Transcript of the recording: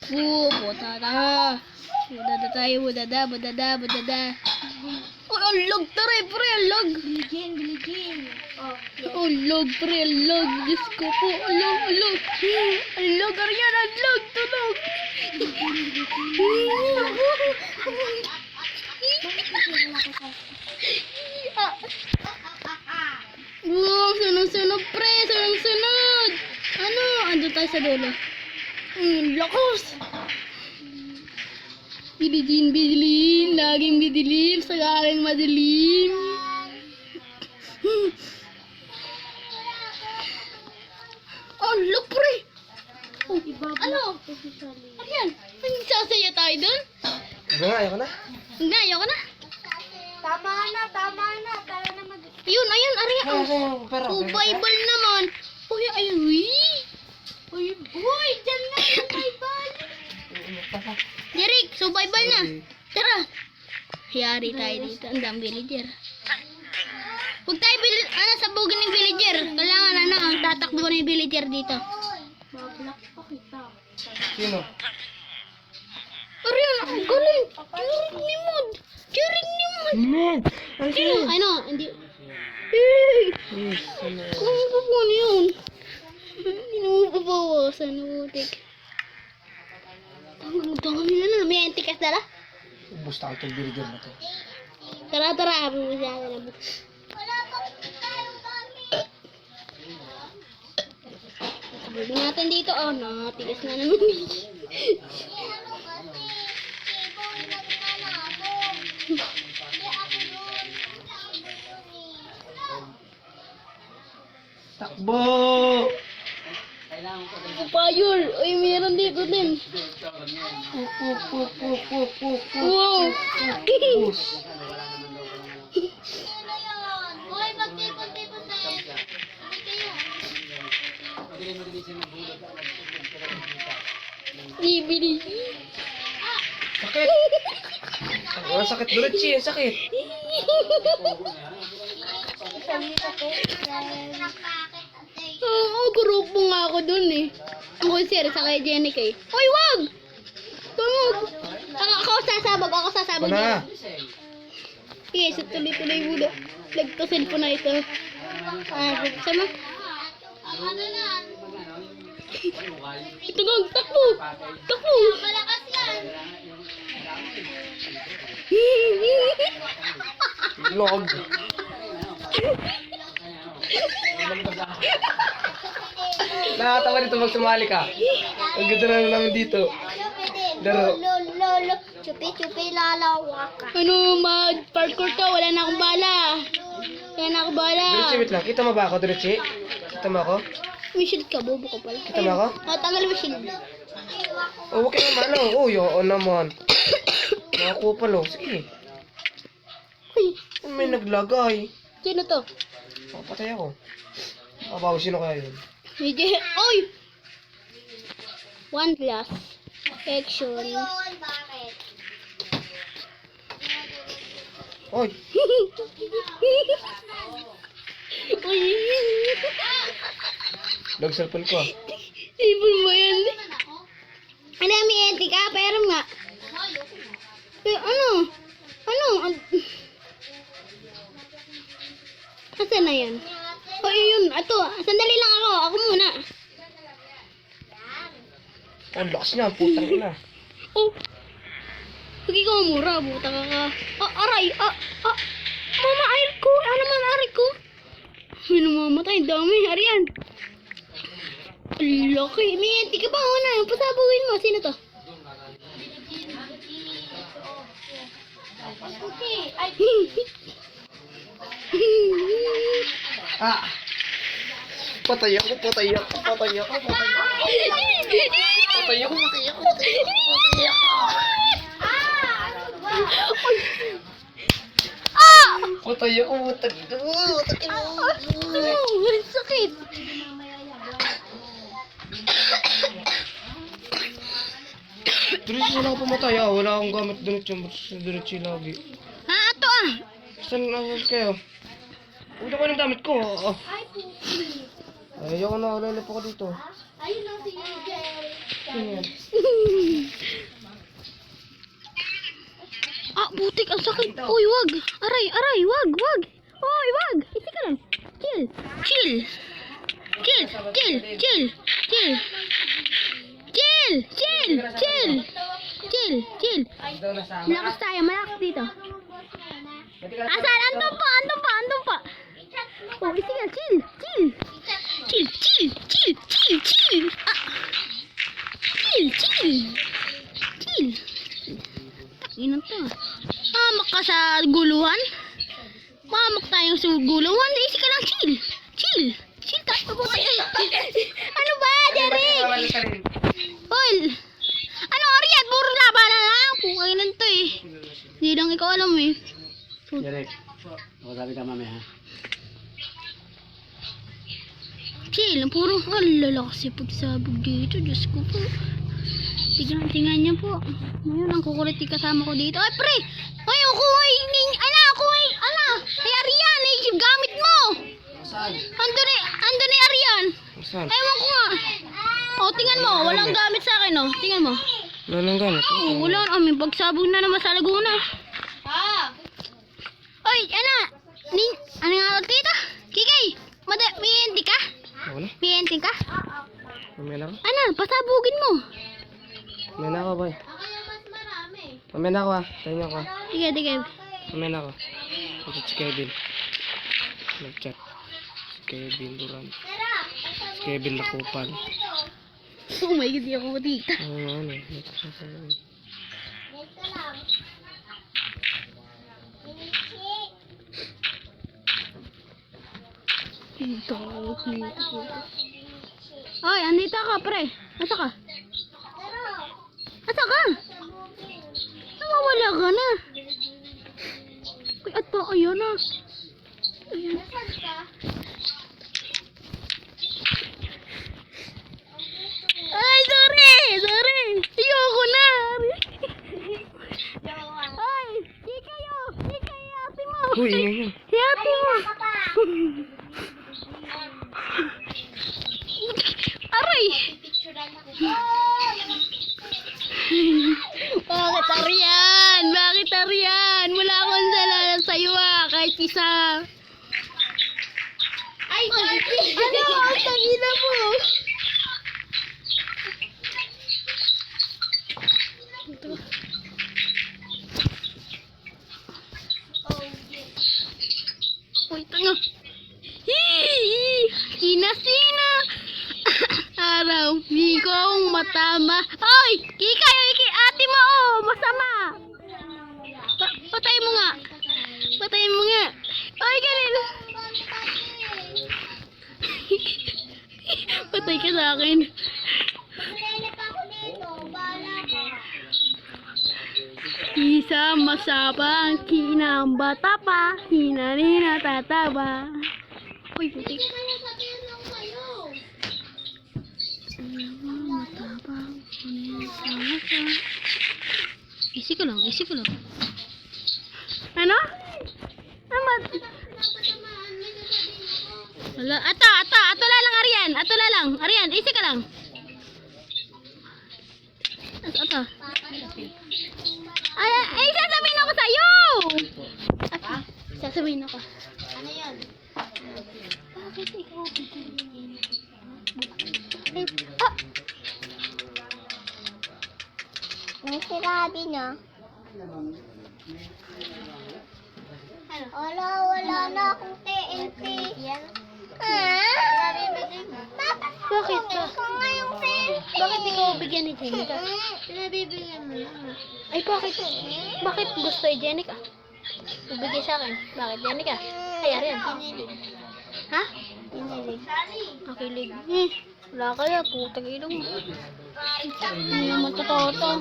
Putata. Budada tayo, budada. Oh, ang log, tara, pre, ang log. Biligin. Oh, log, pre, ang log. Diyos ko po, ang log. Ang log, Arian, ang log, tulog. Wow, sunod, pre, sunod. Ano? Ando tayo sa dulo. Lakas. Bidilin, laging bidilim, sakaling madilim. Oh, look, pre. Oh, ano? Ano yan? Sasaya tayo dun? Ayoko na. Hindi, ayoko na. Tama na. Tara na mag... Ayun, Arian. Oh, Bible naman. Uy, ayun, Uy, dyan na yung Bible. Jeric, so Bible na. Tara. Yari tayo dito. Ang dami villager. Huwag tayo sabugin ng villager. Kailangan ang tatakbo ng villager dito. Mablock pa kita. Sino? Arian, ang galing. Jeric ni Mod. Med! Sino? Ano? Hindi. Yes, ano? Kung pa po yun. Hindi mo papawasan. Butik. Ang dami na. May antikas dala? Ubus na itong burger na to. Tara. Bubusin natin na. Sabugin natin dito. Oh, natigas na naman. Takbo! Fire! Uy, meron dito din. Wow! Ubus. Hoy, magtipon-tipon tayo. Bibili. Sakit! Ang sakit, Duritsi, ang sakit. Oo, grupo nga ako dun eh. Ako sir, sa kay Jenica eh. Uy, wag! Tungog! Ako sasabog Wala. Sige, so tuloy-tuloy muna. Nagtasin po na ito. Buksan mo. Ito nga, takbo! Malakas yan. Log. Nakatawa dito magsumali ka. Ang ganda na namin dito. Laro. Lolo. Chupi-chupi lalawak ka. Ano, mag-parkour to. Wala na akong bala. Duritsi, wait lang. Kita mo ba ako, Duritsi? Kita mo ako? May shield ka, bobo ka pala. Kita mo ako? Tanggal mo shield. Oh, huwag kayo naman. Oh, oo naman. Nakakupal, oh. Sige. Uy, May naglagay. sino to? Patay ako. Abaw, sino kaya yun? Medyo, oy! One plus. Action. Bakit? Oy, Uy! lag cellphone ko. Sipon mo yan. Ano, may ente ka? Pero nga. Ano? Asan na yan? O, yun. Ato. Sandali lang ako. Ako muna. Ang lakas niya, putang ina. Oh. Sige ka mura. Buta ka. Aray. Mama, air ko. Ano man, aray ko? May namamatay. Dami. Arian. Laki. May ente ka ba? Una. Pasabugin mo. Sino to? Okay. Ay, Ah! Patay ako. Patay ako, Ang sakit. Diretso wala akong pumatay ah. Wala akong gamit diretso lagi. Ato Saan kayo? Huwag na ko ng damit ko. Oh. Ayoko na, lalap ako dito. ayun lang si Jerry. Ano yan? putik, ang sakit. Uy, wag. Aray, aray, wag, wag. Uy, wag. Isi ka lang. Chill. Chill. Chill, chill, chill, chill. Chill, chill, chill. Chill, chill. Daw na sa Malakas tayo, malakas dito. Asan? Andun pa, andun pa, andun pa. Oh, isi ka, chill, chill. Chill, chill, chill, chill, chill. Ah. Chill, chill. Chill. Takinan to. Mamak ka sa guluhan? Mamak tayong sa guluhan. Isi ka lang, chill. Chill. Chill tayo. Ano ba, Jeric? Hoy. Ano, Ariad? Puro laban na lang. Pukaginan to eh. Hindi lang ikaw alam eh. Derek, sabi ka mamaya ha? Chill. Puro alala kasi pagsabog dito. Diyos ko po. Tingnan niyo po. Ngayon ang kukulit yung kasama ko dito. Ay, pre! Ay, kuhay! Ala! Ay, Arian! Ay, gamit mo! Saan? Andun ni Arian! Saan? Ewan ko nga. Oh, tingnan mo. Walang gamit sa akin, oh. Tingnan mo. Wala nang gamit. Oh, wala. May pagsabog na naman sa Laguna. Oy, ano nga dito? Kikay! May enti ka? Wala. May enti ka? Mamaya na ako. Pasabugin mo. Mamaya na ako, boy. Mamaya na ako ha. Tayo na ako ha. Sige. Mamaya na ako. Ito si Kevin. Nag-chat. Si Kevin Durant. Si Kevin Lakupan. Oh my God, di ako dito. Ano. Oy, andito ka, pre. Asa ka? Nawawala ka na. Uy, at pa, ayun na. Ayan. Ay, sorry. Ayoko na. Ay, Kikayo, ate mo. Uy, ingay niyo. Si ate mo. Aray. Bakit Arian? Wala akong dala sa'yo kahit isa. Ay, Ano? Ang tangina mo. Uy, tanga. Sina. Araw, bigong matama. Oy, Kikay, ate mo, masama. Patayin mo nga. Oy, ganun. Patay ka sa akin. Isa masabang, kinang bata pa, hinanina tataba. Uy, putik. Matabang, Isi ko lang. Ano? Wala. Ato la lang, Arian, isi ka lang. Ato. Ay, sasabihin ako sa'yo! Sasabihin ako. Ano yun? Bakit ikaw? May sirabi na. Wala na akong TNT. Bakit? Ikaw nga yung TNT. Bakit ikaw bigyan ni Jenica? Pinabibigyan mo lang. Ay, bakit? Bakit gusto ni Jenica? Bigay sa akin. Bakit Jenica? Ay, Arian. Pinilig. Ha? Pinilig. Nakilig. Wala kaya, putang ilong. Hindi naman totoo to.